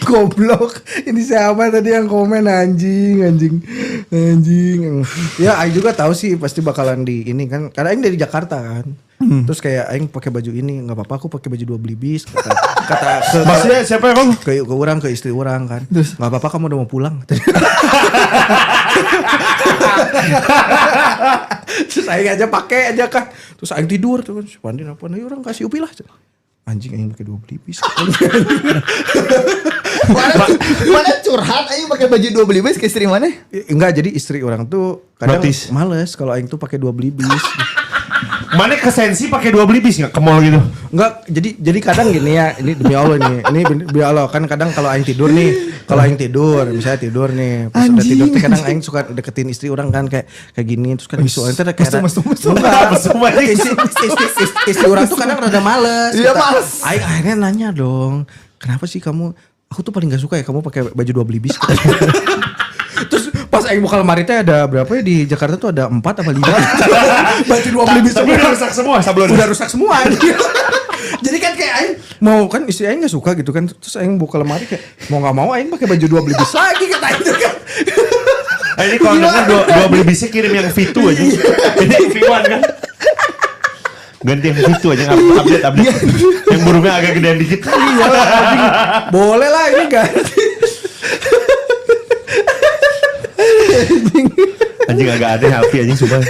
Goblok. Ini siapa tadi yang komen anjing. Ya Aing juga tahu sih pasti bakalan di ini kan. Karena Aing dari Jakarta kan. Terus kayak Aing pakai baju ini nggak apa-apa aku pakai baju 2 belibis kata ke Maksudnya siapa ya kamu? ke orang ke istri orang kan. Terus? Nggak apa-apa kamu udah mau pulang. Terus Aing aja pakai aja kan. Terus Aing tidur tuh kan. Pandi apa nih orang kasih upi lah. Anjing Aing pakai 2 belibis. Mana curhat aing pakai baju 2 belibis ke istri mana? Enggak, jadi istri orang tuh kadang Notice. males kalau Aing tuh pakai 2 belibis. Mana ke sensi pakai 2 belibis nggak ke mall gitu? Enggak, jadi kadang gini ya, ini demi Allah nih. Ini demi Allah kan kadang kalau Aing tidur nih, kalau Aing tidur, misalnya tidur nih, pas udah tidur tuh kadang Aing suka deketin istri orang kan kayak gini, terus kan istri orang tuh kayak istri orang tuh kadang rada males. Iya, Mas. Aing akhirnya nanya dong, kenapa sih kamu? Aku tuh paling gak suka ya kamu pakai baju 2 belibis. Terus pas Aing buka lemari teh ada berapa ya di Jakarta tuh ada 4 apa 5 baju 2 belibis. Tapi udah rusak semua sablon. Udah rusak semua. Jadi kan kayak Aing mau kan istri Aing gak suka gitu kan. Terus Aing buka lemari kayak mau gak mau Aing pakai baju 2 belibis lagi kata Aing tuh kan. Ini kalau dengar 2 belibisnya kirim yang V2 aja. Ini yang V1 kan. Ganti yang V2 aja update. Yang burungnya agak gedean dikit. Iya lah, anjing. Boleh lah ini ganti. Anjing agak aneh Alfi anjing sumpah.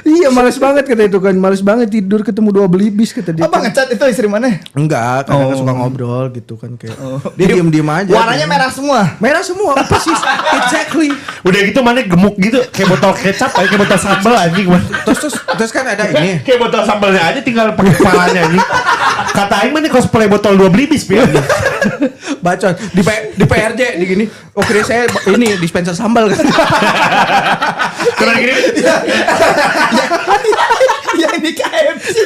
Iya males banget kata itu kan. Males banget tidur ketemu 2 belibis kata dia. Apa ngecat itu istri mana? Enggak, kadang suka ngobrol gitu kan kayak. Dia diem-diem aja. Warnanya merah semua. Merah semua, persis. Exactly. Udah gitu mana gemuk gitu kayak botol kecap kayak botol sambal anjing. Terus kan ada ini. Kayak botol sambalnya aja tinggal pakai kepalanya anjing. Kata aing mah nih cosplay botol 2 belibis pi. Bacot di PRJ di gini. Oke saya ini dispenser sambal kan. Keren gini. Yang di KFC.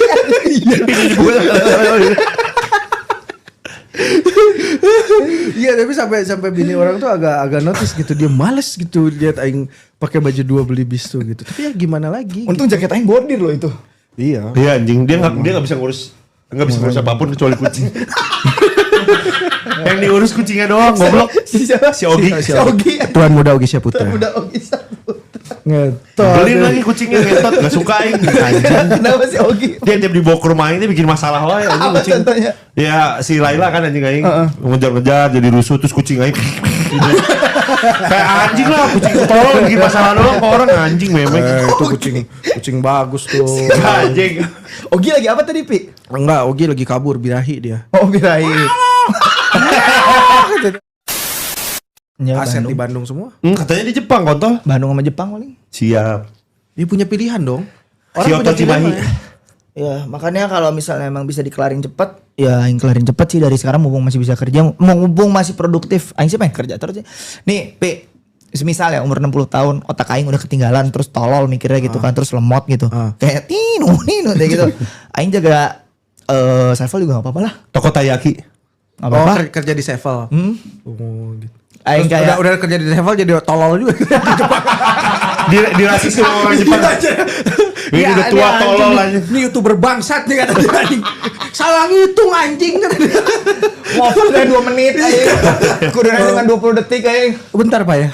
Iya tapi sampai bini orang tuh agak notice gitu dia males gitu lihat aing pakai baju 2 belibis tuh gitu. Tapi ya gimana lagi? Untung jaket aing bordir loh itu. Iya. Iya anjing dia nggak bisa ngurus apapun kecuali kucing. Yang diurus kucingnya doang goblok. Si Ogi. Si Ogi. Tuan muda Ogi Syaputra. Udah Ogi Saputra. Ngetot. Beliin lagi kucingnya ngetot gak suka aing anjing. Kenapa si Ogi? Dia tiap dibawa ke rumah ini bikin masalah wae anjing Apa kucing. contohnya? Ya si Laila kan anjing aing ngejar-ngejar jadi rusuh terus kucing aing. Kayak anjing lah kucing tolol bikin masalah doang ke orang anjing memang. Itu kucing bagus tuh. Anjing. Ogi lagi apa tadi, Pi? Enggak, Ogi lagi kabur birahi dia. Oh, Birai. Ya, Aset di Bandung. Bandung semua. Katanya di Jepang kontol. Bandung sama Jepang paling. Siap. Dia punya pilihan dong. Kyoto Cimahi. Ya, makanya kalau misalnya emang bisa dikelarin cepet, ya aing kelarin cepet sih dari sekarang mumpung masih bisa kerja, mumpung masih produktif. Aing sih pengen kerja terus. Nih, Pi, misal ya umur 60 tahun, otak aing udah ketinggalan terus tolol mikirnya gitu kan, terus lemot gitu. Kayak tinu kayak gitu. Aing jaga Sevel juga gak apa-apa lah. Toko Taiyaki. Gak apa-apa. Kerja di Sevel. Oh, gitu. Aing Terus kayak udah kerja di Sevel jadi tolol juga. Di rasis sama orang Jepang. Ini udah tua tolol aja. Ini YouTuber bangsat nih kata dia anjing. Salah ngitung anjing kata dia. ngobrol udah 2 menit aing. Kudu dengan 20 detik aing. Bentar Pak ya.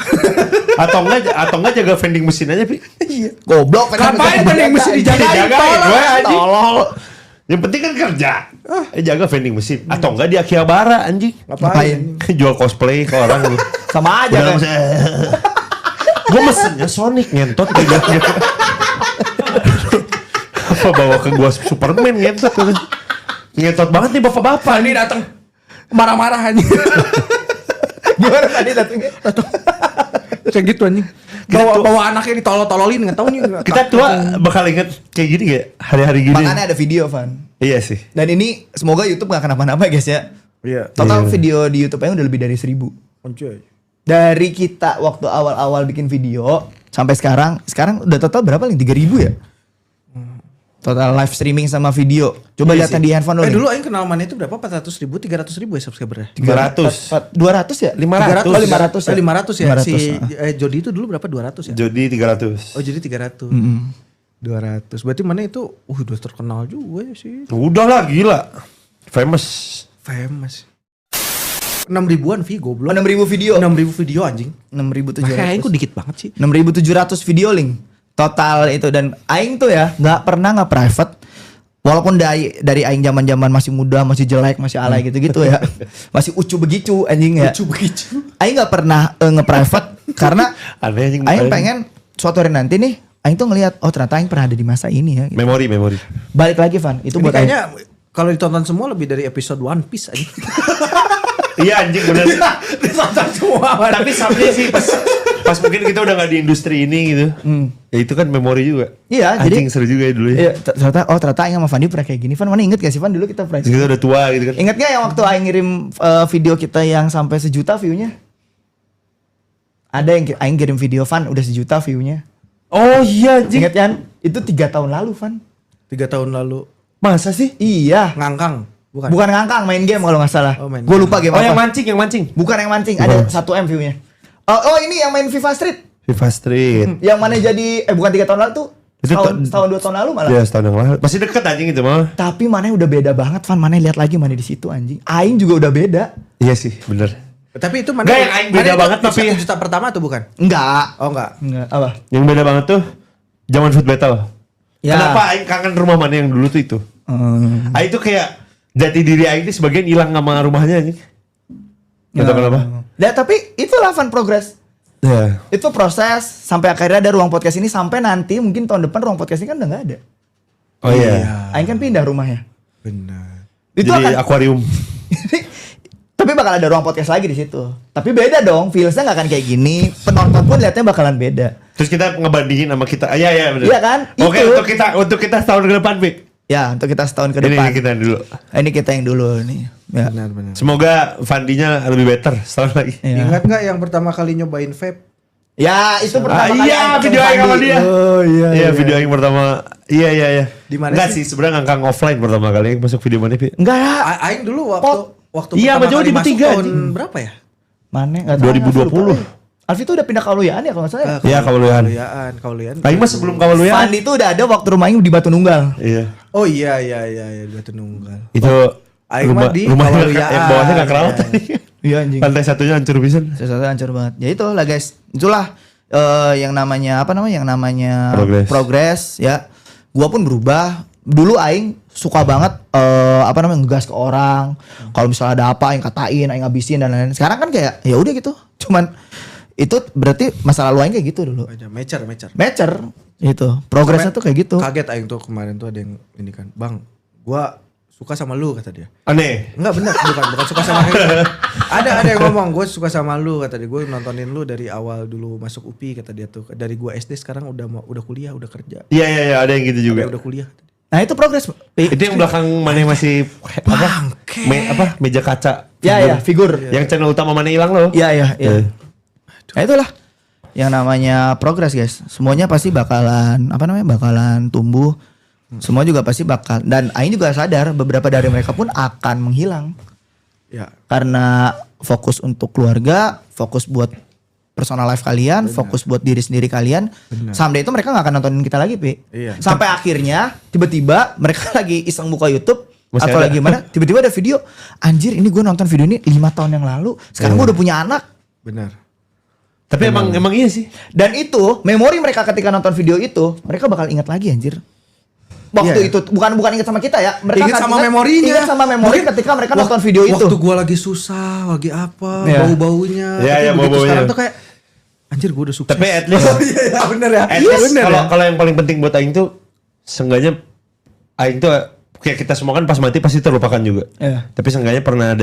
Atau enggak jaga vending mesin aja, Pi. Iya. Goblok. Ngapain vending mesin dijagain? Dijagain, Tolol. gue anjing. Tolol. Yang penting kan kerja. Jaga vending mesin. Atau enggak di Akihabara anjing. Ngapain? Jual cosplay ke orang lu. Sama aja kan. Gue mesennya Sonic ngentot gitu. Apa bawa ke gua Superman ngentot. Ngentot banget nih bapak-bapak. Ini datang marah-marah anjing. Gimana tadi datangnya? Kayak gitu anjing. Bawa anaknya ditolol-tololin enggak tahu nih. Kita tua bakal inget kayak gini gak? Hari-hari gini. Makanya ada video, Van. Iya sih. Dan ini semoga YouTube gak kenapa-napa guys ya. Iya. Total video di YouTube udah lebih dari 1000. Anjay. Dari kita waktu awal-awal bikin video sampai sekarang udah total berapa nih? 3000 ya? Total live streaming sama video. Coba lihat di handphone lo nih. Dulu aing kenal mana itu berapa? 400.000, 300.000 ya subscribernya? 300. 200 ya? 500. Oh 500 ya? 500 ya. 500, Si Jody itu dulu berapa? 200 ya? Jody 300. Oh jadi 300. 200. Berarti mana itu udah terkenal juga ya sih. Udah lah gila. Famous. Famous. 6.000-an goblok. 6.000 video. 6.000 video anjing. 6.700. Makanya aing kok dikit banget sih. 6.700 video link total itu, dan aing tuh ya nggak pernah nggak private, walaupun dari aing zaman masih muda, masih jelek, masih alay gitu ya, masih ucu begitu anjing ya. Lucu begitu. Aing nggak pernah nge-private karena Aneh anjing. aing pengen suatu hari nanti nih aing tuh ngelihat, oh ternyata aing pernah ada di masa ini ya gitu. Memori. Balik lagi Van, itu Ini buat aing. kayaknya kalau ditonton semua lebih dari episode One Piece anjing. Iya anjing bener. Ditonton semua. Tapi sampai sih pas mungkin kita udah gak di industri ini gitu. Ya itu kan memori juga. Iya, Anjing jadi seru juga ya dulu ya. iya, ternyata aing sama Fandi pernah kayak gini. Van, mana inget gak sih Van dulu kita pernah? Terus kita udah tua gitu kan. Ingat gak yang waktu aing ngirim video kita yang sampai 1 juta view-nya? Ada yang aing kirim video Van udah 1 juta view-nya. Oh iya anjing. Ingat kan? Itu 3 tahun lalu Van. 3 tahun lalu. Masa sih? Iya. Ngangkang. Bukan ngangkang, main game kalau nggak salah. Oh, main Gue game. lupa game Oh apa. yang mancing. Bukan yang mancing, ada 1M view-nya. Oh ini yang main FIFA Street. FIFA Street. Yang mana jadi bukan 3 tahun lalu tuh. Itu Setahun 2 tahun lalu malah. Ya setahun yang lalu. Masih deket anjing itu mah. Tapi mana udah beda banget Van, mana lihat lagi mana di situ anjing. Aing juga udah beda. Iya sih bener. Tapi itu mana? Nggak, yang aing beda banget tapi 1 juta pertama tuh bukan? Enggak. Oh enggak. Enggak, apa? Yang beda banget tuh zaman Food Battle. Ya. Kenapa aing kangen rumah mana yang dulu tuh itu? Aing tuh kayak jati diri aing tuh sebagian hilang sama rumahnya anjing. Gak tau kenapa. Ya tapi itulah Van progress. Ya. Itu proses sampai akhirnya ada ruang podcast ini, sampai nanti mungkin tahun depan ruang podcast ini kan udah nggak ada. Oh iya. Aing kan pindah rumahnya. Benar. Itu Jadi akan akuarium. tapi bakal ada ruang podcast lagi di situ. Tapi beda dong, feelsnya nggak akan kayak gini. Penonton pun lihatnya bakalan beda. Terus kita ngebandingin sama kita. Iya bener. Iya kan? Oke, Itu. untuk kita setahun ke depan, Pik. Ya, untuk kita setahun ke Ini depan. kita dulu. Ini kita yang dulu nih. Ya. Benar. Semoga Fandinya lebih better setahun lagi. Iya. Ingat nggak yang pertama kali nyobain vape? Ya, itu pertama kali iya, Aing video ketemu yang sama Fandi. dia. Oh iya. Iya, video yang pertama. Iya. Di mana Enggak sih? sih, sebenarnya ngangkang offline pertama kali yang masuk video mana, Pi? Enggak ya. Aing dulu waktu Iya, pertama sama Jawa kali di masuk bertiga, tahun anjing. berapa ya? Mana? Enggak tahu. 2020. Alfi tuh udah pindah ke Kauluyaan ya kalau nggak salah. Ya? Iya, Kawaluyan. Kauluyan. Aing mah sebelum Kawaluyan. Fandi tuh udah ada waktu rumah Aing di Batu Nunggal. Iya. Oh iya di Batu Nunggal. Itu Aing mah di rumah Kawaluyan. yang bawahnya enggak kerawat. Iya anjing. Lantai satunya hancur pisan. Sesuatu hancur banget. Ya itulah guys. Itulah yang namanya apa namanya? Yang namanya progress ya. Gua pun berubah. Dulu aing suka banget apa namanya ngegas ke orang. Kalau misalnya ada apa aing katain, aing ngabisin dan lain-lain. Sekarang kan kayak ya udah gitu. Cuman itu berarti masa lalu aing kayak gitu dulu. Aja mecer. Matcher itu. Progresnya tuh kayak gitu. Kaget aing tuh kemarin tuh ada yang ini kan. Bang, gua suka sama lu kata dia. Aneh. Enggak bener, bukan suka sama lu. Ada yang ngomong, gue suka sama lu kata dia. Gue nontonin lu dari awal dulu masuk UPI kata dia tuh. Dari gue SD sekarang udah kuliah, udah kerja. Iya, ada yang gitu juga. Udah kuliah. Nah itu progres. Itu yang belakang mana masih meja kaca. Ya figur. Yang channel utama mana hilang loh. Iya. Nah itulah yang namanya progres guys. Semuanya pasti bakalan bakalan tumbuh. Semua juga pasti bakal, dan aing juga sadar beberapa dari mereka pun akan menghilang. Ya. Karena fokus untuk keluarga, fokus buat personal life kalian, fokus buat diri sendiri kalian. Someday itu mereka gak akan nontonin kita lagi, Pi. Iya. Sampai akhirnya tiba-tiba mereka lagi iseng buka YouTube Masih atau ada. lagi mana, tiba-tiba ada video, anjir ini gue nonton video ini 5 tahun yang lalu, sekarang gue udah punya anak. Benar. Tapi emang iya sih. Dan itu memori mereka ketika nonton video itu, mereka bakal ingat lagi anjir. Waktu Iya. itu bukan ingat sama kita ya, mereka Ingat akan sama memorinya. Ingat sama memori Mungkin ketika mereka nonton video itu. Waktu gue lagi susah, lagi apa, Iya. bau-baunya. Iya, Tapi begitu bau-baunya. sekarang tuh kayak anjir gue udah sukses. Tapi at least Iya bener ya. at least kalau yang paling penting buat aing tuh seenggaknya aing tuh kayak kita semua kan pas mati pasti terlupakan juga. Iya. Tapi seenggaknya pernah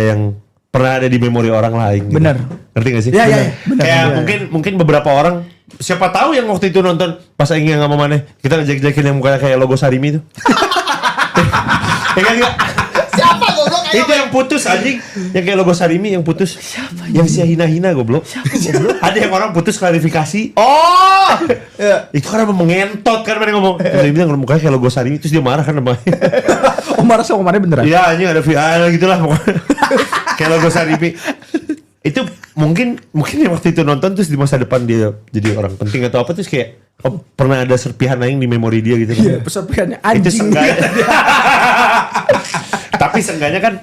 ada di memori orang lain. Gitu. Benar. Ngerti gak sih? Iya, iya, benar. Kayak Benar. mungkin beberapa orang siapa tahu yang waktu itu nonton pas aing yang sama mana kita ngejek-jekin yang mukanya kayak logo Sarimi tuh. Ya kan enggak? Siapa goblok? Itu yang putus anjing, yang kayak logo Sarimi yang putus. Siapa? Yang sia hina-hina goblok. Ada yang orang putus klarifikasi. Oh. Iya. Itu karena mengentot kan mereka ngomong. Terus dia bilang mukanya kayak logo Sarimi terus dia marah kan sama. Oh marah sama mana beneran? Iya anjing ada VR gitu lah pokoknya. Kayak logo Sarimi. Itu mungkin yang waktu itu nonton terus di masa depan dia jadi orang penting atau apa terus kayak pernah ada serpihan aing di memori dia gitu. Iya, peserpihannya Itu anjing. seenggaknya. Tapi seenggaknya kan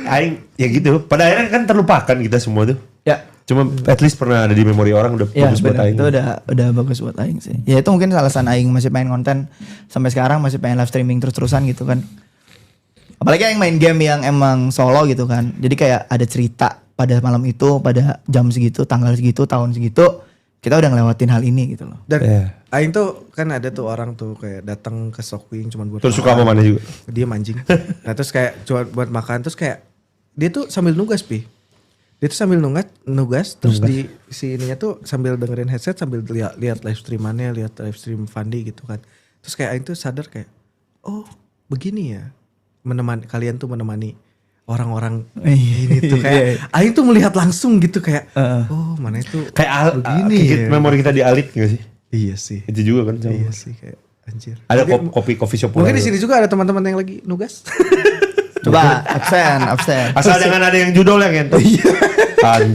Aing ya gitu. Pada akhirnya kan terlupakan kita semua tuh. Ya. Cuma at least pernah ada di memori orang udah Ya, bagus buat bener. Aing. Itu udah bagus buat Aing sih. Ya itu mungkin alasan Aing masih pengen konten sampai sekarang, masih pengen live streaming terus-terusan gitu kan. Apalagi Aing main game yang emang solo gitu kan. Jadi kayak ada cerita pada malam itu, pada jam segitu, tanggal segitu, tahun segitu, kita udah ngelewatin hal ini gitu loh. Dan Iya. Aing tuh kan ada tuh orang tuh kayak datang ke Sokwing cuma buat Terus suka sama mana juga. dia mancing. Nah terus kayak cuma buat makan terus kayak dia tuh sambil nugas dia tuh sambil nugas terus di si ininya tuh sambil dengerin headset sambil lihat live streamannya, lihat live stream Fandi gitu kan. Terus kayak Aing tuh sadar kayak oh begini ya kalian tuh menemani orang-orang ini tuh kayak Aing tuh melihat langsung gitu kayak oh mana itu Kayak begini ya. memori kita di Alit gak sih? Iya sih. Itu juga kan sama. Iya sih kayak anjir. Ada Mungkin- kopi coffee shop Mungkin di pula. sini juga ada teman-teman yang lagi nugas. Coba absen. Asal jangan ada yang judul yang ngentot. Anjing.